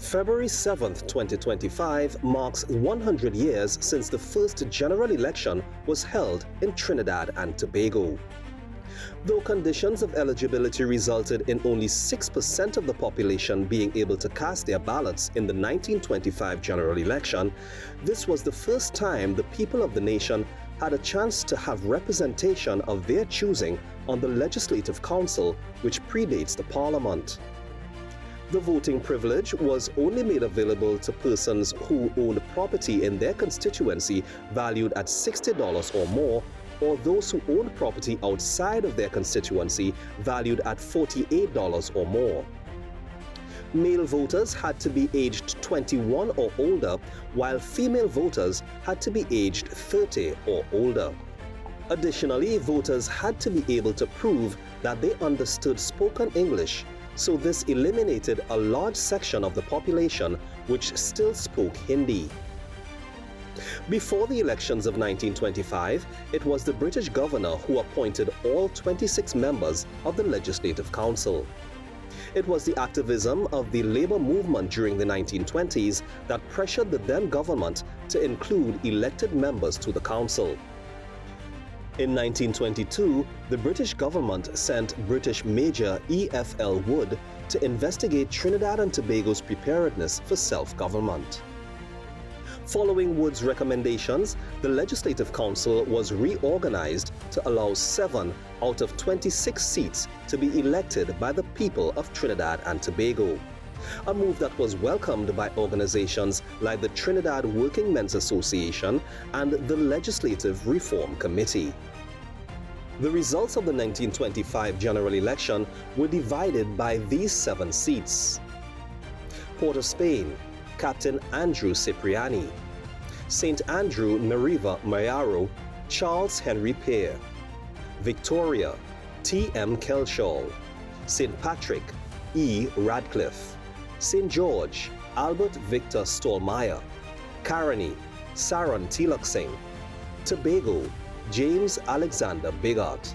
February 7, 2025 marks 100 years since the first general election was held in Trinidad and Tobago. Though conditions of eligibility resulted in only 6% of the population being able to cast their ballots in the 1925 general election, this was the first time the people of the nation had a chance to have representation of their choosing on the Legislative Council, which predates the Parliament. The voting privilege was only made available to persons who owned property in their constituency valued at $60 or more, or those who owned property outside of their constituency valued at $48 or more. Male voters had to be aged 21 or older, while female voters had to be aged 30 or older. Additionally, voters had to be able to prove that they understood spoken English, so this eliminated a large section of the population which still spoke Hindi. Before the elections of 1925, it was the British governor who appointed all 26 members of the Legislative Council. It was the activism of the labor movement during the 1920s that pressured the then government to include elected members to the council. In 1922, the British government sent British Major E.F.L. Wood to investigate Trinidad and Tobago's preparedness for self-government. Following Wood's recommendations, the Legislative Council was reorganized to allow 7 out of 26 seats to be elected by the people of Trinidad and Tobago, a move that was welcomed by organizations like the Trinidad Working Men's Association and the Legislative Reform Committee. The results of the 1925 general election were divided by these 7 seats. Port of Spain, Captain Andrew Cipriani. St. Andrew Nariva Mayaro, Charles Henry Pear. Victoria, T.M. Kelshaw. St. Patrick, E. Radcliffe. St. George, Albert Victor Stallmeyer. Caroni, Saran Tilak Singh. Tobago, James Alexander Bigart.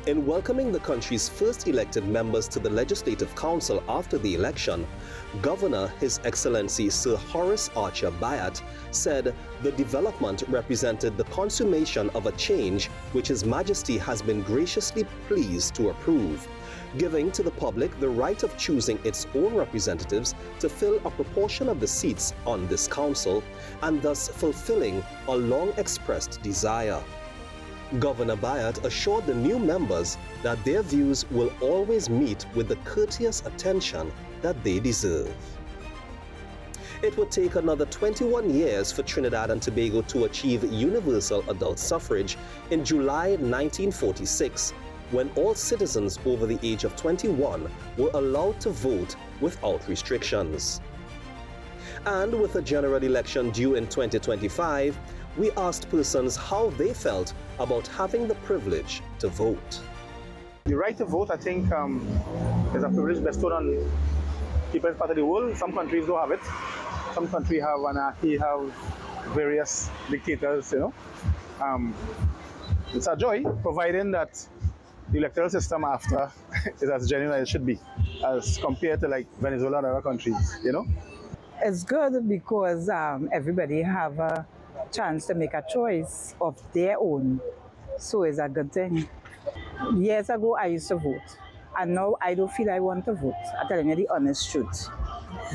In welcoming the country's first elected members to the Legislative Council after the election, Governor His Excellency Sir Horace Archer Bayat said the development represented the consummation of a change which His Majesty has been graciously pleased to approve, giving to the public the right of choosing its own representatives to fill a proportion of the seats on this council, and thus fulfilling a long-expressed desire. Governor Bayat assured the new members that their views will always meet with the courteous attention that they deserve. It would take another 21 years for Trinidad and Tobago to achieve universal adult suffrage in July 1946, when all citizens over the age of 21 were allowed to vote without restrictions. And with a general election due in 2025, we asked persons how they felt about having the privilege to vote. The right to vote, I think, is a privilege bestowed on people in part of the world. Some countries don't have it. Some countries have anarchy, have various dictators, It's a joy, providing that the electoral system after is as genuine as it should be, as compared to like Venezuela and other countries, It's good because everybody have a chance to make a choice of their own, so it's a good thing. Years ago I used to vote, and now I don't feel I want to vote. I'm telling you the honest truth,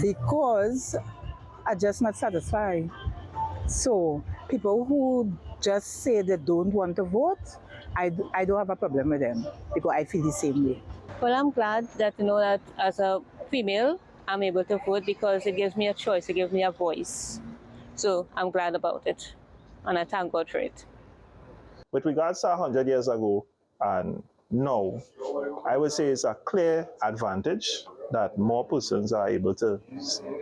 because I'm just not satisfied. So people who just say they don't want to vote, I don't have a problem with them, because I feel the same way. Well, I'm glad that that as a female I'm able to vote, because it gives me a choice, it gives me a voice. So I'm glad about it, and I thank God for it. With regards to 100 years ago and now, I would say it's a clear advantage that more persons are able to,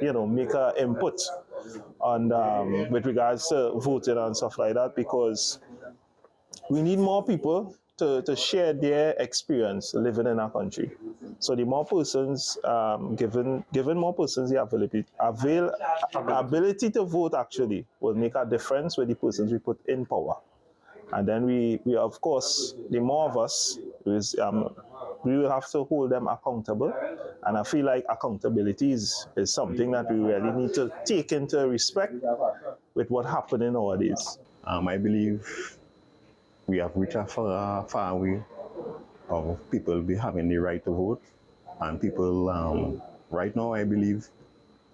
make an input on with regards to voting and stuff like that, because we need more people to share their experience living in our country. So the more persons, given more persons the ability to vote actually will make a difference with the persons we put in power. And then we of course, the more of us, we will have to hold them accountable. And I feel like accountability is something that we really need to take into respect with what happening nowadays. I believe we have reached a far way of people be having the right to vote. And people, right now, I believe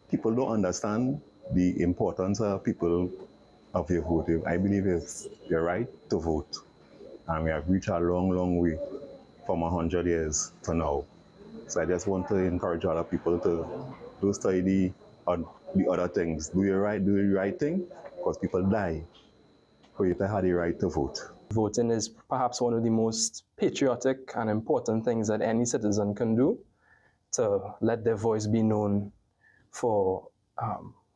people don't understand the importance of people of your vote. I believe it's your right to vote. And we have reached a long, long way from 100 years to now. So I just want to encourage other people to do study on the other things. Do the right thing, because people die for you to have the right to vote. Voting is perhaps one of the most patriotic and important things that any citizen can do to let their voice be known for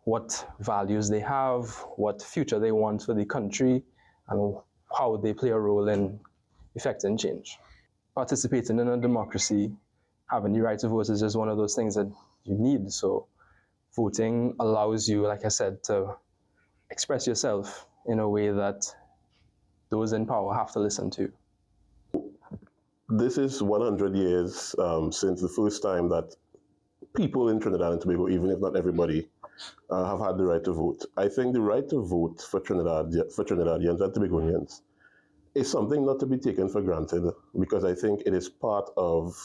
what values they have, what future they want for the country, and how they play a role in effecting change. Participating in a democracy, having the right to vote is just one of those things that you need. So voting allows you, like I said, to express yourself in a way that those in power have to listen to. This is 100 years since the first time that people in Trinidad and Tobago, even if not everybody, have had the right to vote. I think the right to vote for Trinidadians and Tobagonians is something not to be taken for granted, because I think it is part of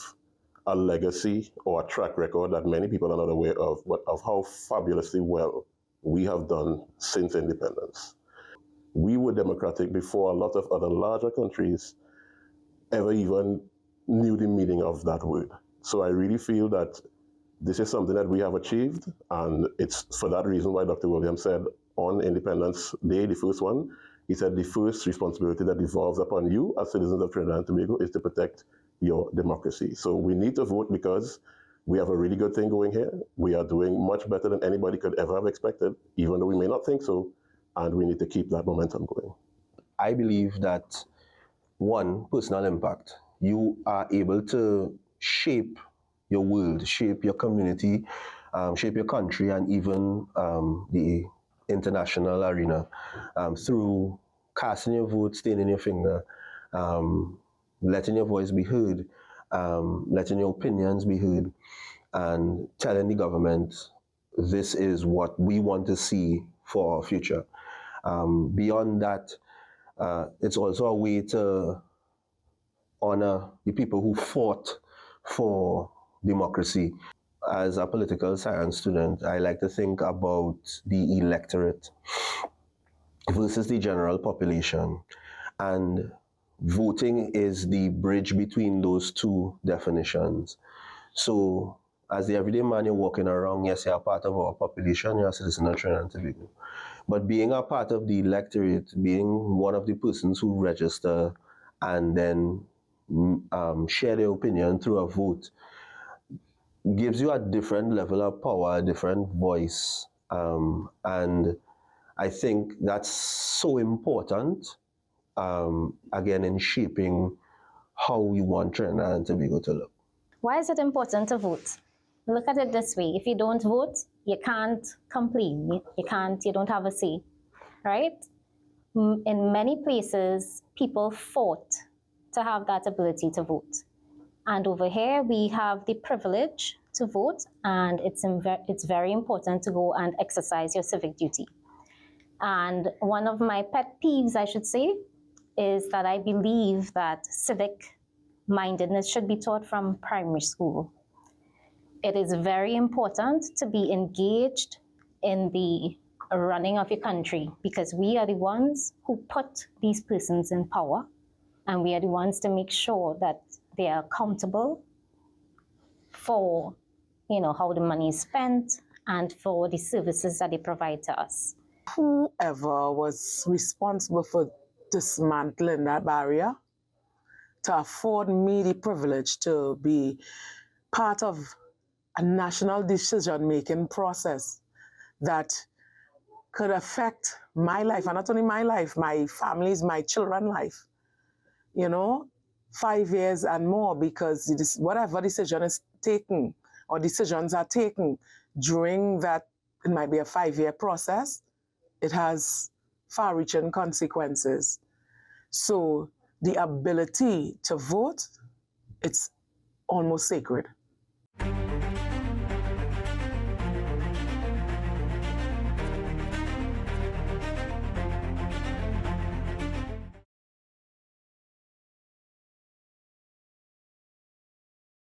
a legacy or a track record that many people are not aware of, but of how fabulously well we have done since independence. We were democratic before a lot of other larger countries ever even knew the meaning of that word. So I really feel that this is something that we have achieved, and it's for that reason why Dr. Williams said on Independence Day, the first one, he said the first responsibility that devolves upon you as citizens of Trinidad and Tobago is to protect your democracy. So we need to vote because we have a really good thing going here. We are doing much better than anybody could ever have expected, even though we may not think so, and we need to keep that momentum going. I believe that, one, personal impact. You are able to shape your world, shape your community, shape your country, and even the international arena through casting your vote, staining your finger, letting your voice be heard, letting your opinions be heard, and telling the government this is what we want to see for our future. Beyond that, it's also a way to honor the people who fought for democracy. As a political science student, I like to think about the electorate versus the general population. And voting is the bridge between those two definitions. So as the everyday man, you're walking around, yes, you're a part of our population, you're a citizen of Trinidad and Tobago. But being a part of the electorate, being one of the persons who register and then share their opinion through a vote, gives you a different level of power, a different voice. And I think that's so important, again, in shaping how we want Trinidad and Tobago to look. Why is it important to vote? Look at it this way. If you don't vote, you can't complain. You don't have a say, right? In many places, people fought to have that ability to vote. And over here, we have the privilege to vote, and it's very important to go and exercise your civic duty. And one of my pet peeves, I should say, is that I believe that civic mindedness should be taught from primary school. It is very important to be engaged in the running of your country, because we are the ones who put these persons in power, and we are the ones to make sure that they are accountable for, how the money is spent and for the services that they provide to us. Whoever was responsible for dismantling that barrier to afford me the privilege to be part of a national decision-making process that could affect my life, and not only my life, my family's, my children's life, 5 years and more, because whatever decision is taken or decisions are taken during that, it might be a 5-year process, it has far-reaching consequences. So the ability to vote, it's almost sacred.